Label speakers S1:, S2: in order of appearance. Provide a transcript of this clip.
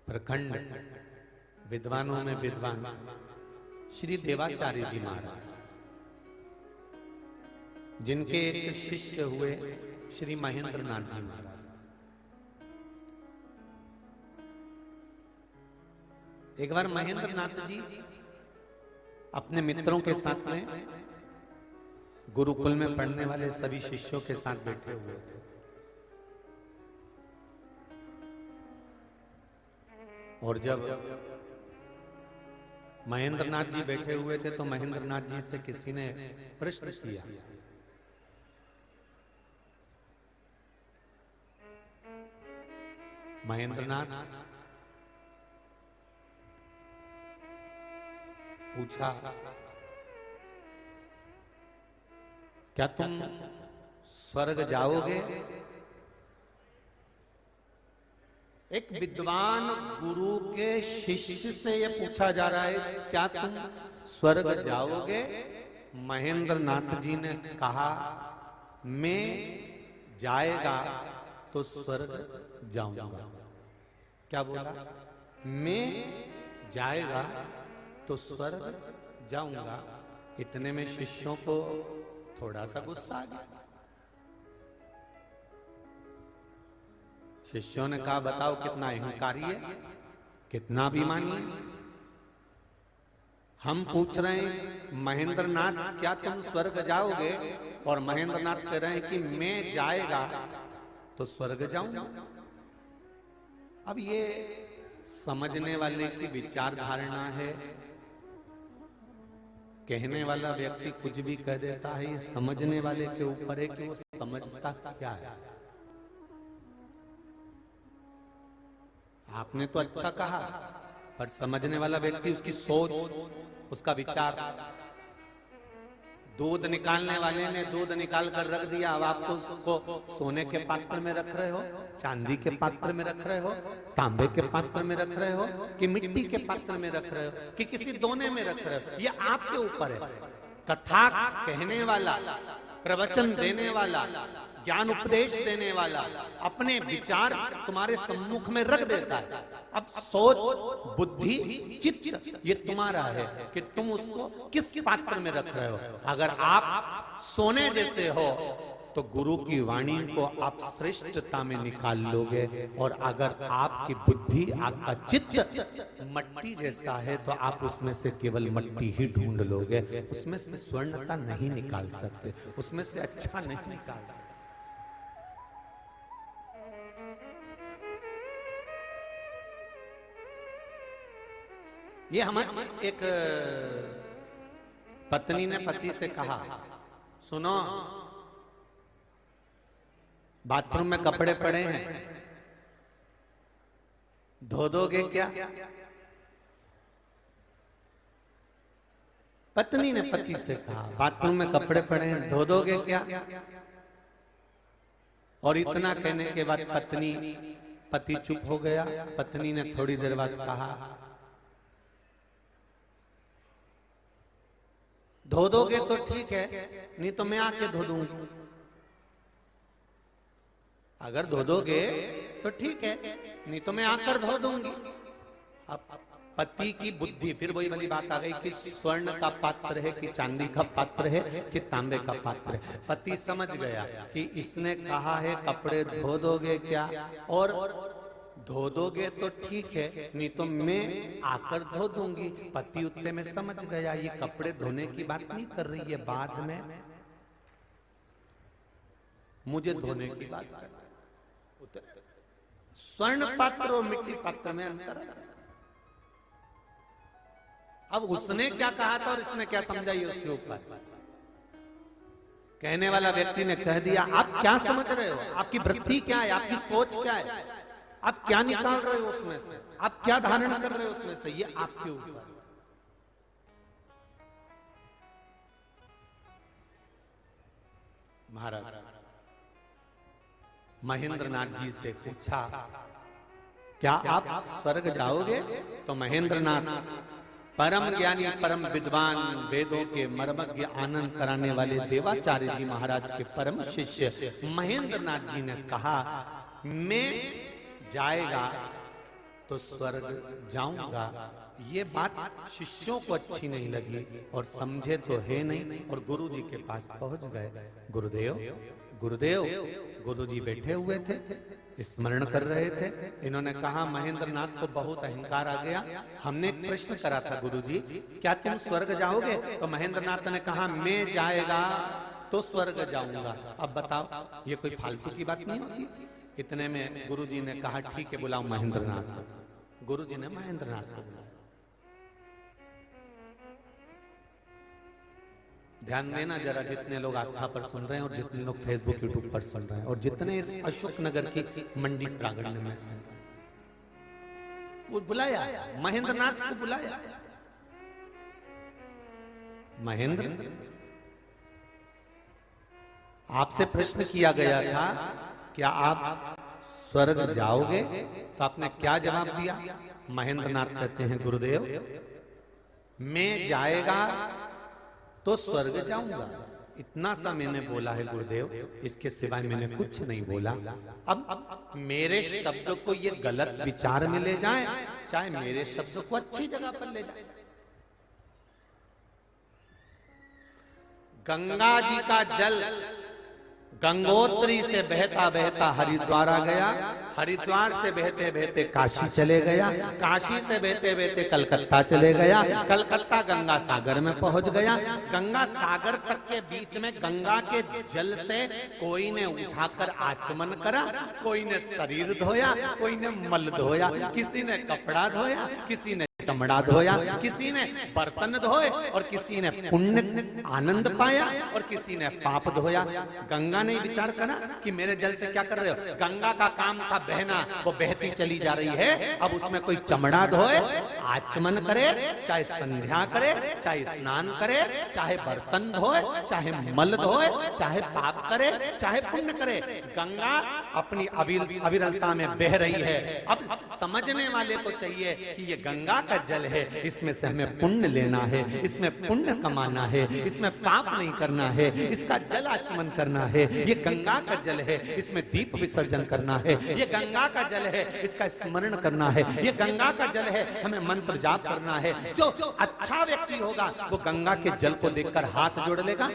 S1: प्रखंड विद्वानों में विद्वान श्री देवाचार्य जी महाराज, जिनके एक शिष्य हुए श्री महेंद्र नाथ जी महाराज। एक बार महेंद्र नाथ जी अपने मित्रों के साथ में गुरुकुल में पढ़ने वाले सभी शिष्यों के साथ बैठे हुए थे। और जब महेंद्र नाथ जी बैठे हुए थे तो महेंद्र नाथ जी से किसी ने प्रश्न किया, महेंद्र नाथ पूछा, क्या तुम स्वर्ग जाओगे? एक विद्वान गुरु के शिष्य से यह पूछा जा रहा है, क्या तुम स्वर्ग जाओगे? महेंद्र नाथ जी ने कहा, मैं जाएगा तो स्वर्ग जाऊंगा। क्या बोला? मैं जाएगा तो स्वर्ग जाऊंगा। इतने में शिष्यों को थोड़ा सा गुस्सा आ गया। शिष्यों ने कहा, बताओ कितना अहंकारी है, कितना अभिमानी है। हम पूछ रहे हैं महेंद्र नाथ क्या तुम स्वर्ग जाओगे, और महेंद्र नाथ कह रहे हैं कि मैं जाएगा तो स्वर्ग जाऊंगा। अब ये समझने वाले की विचार धारणा है। कहने वाला व्यक्ति कुछ भी कह देता है, ये समझने वाले के ऊपर है कि वो समझता क्या है। आपने तो अच्छा कहा, पर समझने वाला व्यक्ति, उसकी सोच, उसका विचार। दूध निकालने वाले ने दूध निकाल कर रख दिया, अब आपको उसको सोने के पात्र में रख रहे हो, चांदी के पात्र में रख रहे हो, तांबे के पात्र में रख रहे हो, कि मिट्टी के पात्र में रख रहे हो, कि किसी दोने में रख रहे हो, ये आपके ऊपर है। कथा कहने वाला, प्रवचन देने वाला, ज्ञान उपदेश देने वाला अपने विचार तुम्हारे सम्मुख में रख देता है। अब सोच, बुद्धि, चित्त ये तुम्हारा है कि तुम उसको किस पात्र में रख रहे हो। अगर आप सोने जैसे हो तो गुरु की वाणी को आप श्रेष्ठता में निकाल लोगे, और अगर आपकी बुद्धि, आपका चित्त मट्टी जैसा है तो आप उसमें से केवल मट्टी ही ढूंढ लोगे, उसमें से स्वर्णता नहीं निकाल सकते, उसमें से अच्छा नहीं निकाल सकते। ये हमारी एक पत्नी ने पति से कहा, सुनो, बाथरूम में कपड़े पड़े हैं, धो दोगे क्या? पत्नी ने पति से कहा, बाथरूम में कपड़े पड़े हैं, धो दोगे क्या? और इतना कहने के बाद पति चुप हो गया। पत्नी ने थोड़ी देर बाद कहा, धो दोगे तो ठीक है, नहीं तो मैं आके धो दूंगी। अगर धो दोगे तो ठीक है, नहीं तो मैं आकर धो दूंगी। अब पति की बुद्धि, फिर वही वाली बात आ गई कि स्वर्ण का पात्र है कि चांदी का पात्र है कि तांबे का पात्र है। पति समझ गया कि इसने कहा है कपड़े धो दोगे क्या, और धो दोगे तो ठीक है, नहीं तो मैं आकर धो दूंगी। पति उतने में समझ गया ये कपड़े धोने की बात नहीं कर रही है, बाद में मुझे धोने की बात कर रही है। स्वर्ण पात्र और मिट्टी पात्र में अंतर है। अब उसने क्या कहा था और इसने क्या समझा, ये उसके ऊपर। कहने वाला व्यक्ति ने कह दिया, आप क्या समझ रहे हो, आपकी वृत्ति क्या है, आपकी सोच क्या है, आप क्या निकाल रहे हो उसमें से, आप क्या धारण कर रहे हो उसमें से, ये आपके ऊपर। महाराज महेंद्र नाथ जी से पूछा, क्या आप स्वर्ग जाओगे? तो महेंद्र नाथ परम ज्ञानी, परम विद्वान, वेदों के मर्मज्ञ, आनंद कराने वाले देवाचार्य जी महाराज के परम शिष्य महेंद्र नाथ जी ने कहा, मैं जाएगा तो स्वर्ग जाऊंगा। ये बात शिष्यों को अच्छी नहीं लगी और समझे तो है नहीं, और गुरुजी के पास पहुंच गए। गुरुदेव गुरुदेव, गुरुजी बैठे हुए थे, स्मरण कर रहे थे। इन्होंने कहा महेंद्र नाथ को बहुत अहंकार आ गया, हमने एक प्रश्न करा था गुरुजी, क्या तुम स्वर्ग जाओगे? तो महेंद्र नाथ ने कहा मैं जाएगा तो स्वर्ग जाऊंगा। अब बताओ, ये कोई फालतू की बात नहीं होती। इतने में गुरुजी ने कहा ठीक है बुलाओ महेंद्र नाथ को। गुरुजी ने महेंद्र नाथ को बुलाया। ध्यान देना जरा, जितने लोग आस्था पर सुन रहे हैं और जितने लोग फेसबुक यूट्यूब पर सुन रहे हैं और जितने इस अशोक नगर की मंडी प्रांगण में सुन रहे हैं, वो बुलाया महेंद्र नाथ को बुलाया। महेंद्र, आपसे प्रश्न किया गया था क्या आप स्वर्ग जाओगे? तो आपने क्या जवाब दिया? महेंद्र नाथ कहते हैं गुरुदेव मैं जाएगा तो स्वर्ग जाऊंगा, इतना सा मैंने बोला है गुरुदेव, इसके सिवाय मैंने कुछ नहीं बोला। अब मेरे शब्द को ये गलत विचार में ले जाए, चाहे मेरे शब्द को अच्छी जगह पर ले जाए। गंगा जी का जल गंगोत्री से बहता बहता हरिद्वार आ गया, हरिद्वार से बहते बहते काशी चले गया, काशी से बहते बहते कलकत्ता चले गया, कलकत्ता गंगा सागर में पहुंच गया। गंगा सागर तक के बीच में गंगा के जल से कोई ने उठाकर आचमन करा, कोई ने शरीर धोया, कोई ने मल धोया, किसी ने कपड़ा धोया, किसी ने चमड़ा धोया, किसी ने बर्तन धोए और किसी ने पुण्य आनंद पाया और किसी ने पाप धोया। गंगा ने विचार करा कि मेरे जल से क्या कर रहे हो? गंगा का काम था बहना, वो बहती चली जा रही है, अब उसमें कोई चमड़ा धोए, आचमन करे, चाहे संध्या करे, चाहे स्नान करे, चाहे बर्तन धोए, चाहे मल धोए, चाहे पाप करे, चाहे पुण्य करे, गंगा अपनी अविरलता में बह रही है। अब समझने वाले को चाहिए कि ये गंगा का जल है, इसमें से हमें पुण्य लेना है, इसमें पुण्य कमाना है, इसमें पाप नहीं करना है, इसका जल आचमन करना है। ये गंगा का जल है, इसमें दीप विसर्जन करना है। ये गंगा का जल है, इसका स्मरण करना है। ये गंगा का जल है, हमें मंत्र जाप करना है। जो अच्छा व्यक्ति होगा वो गंगा के जल को देखकर हाथ जोड़ लेगा,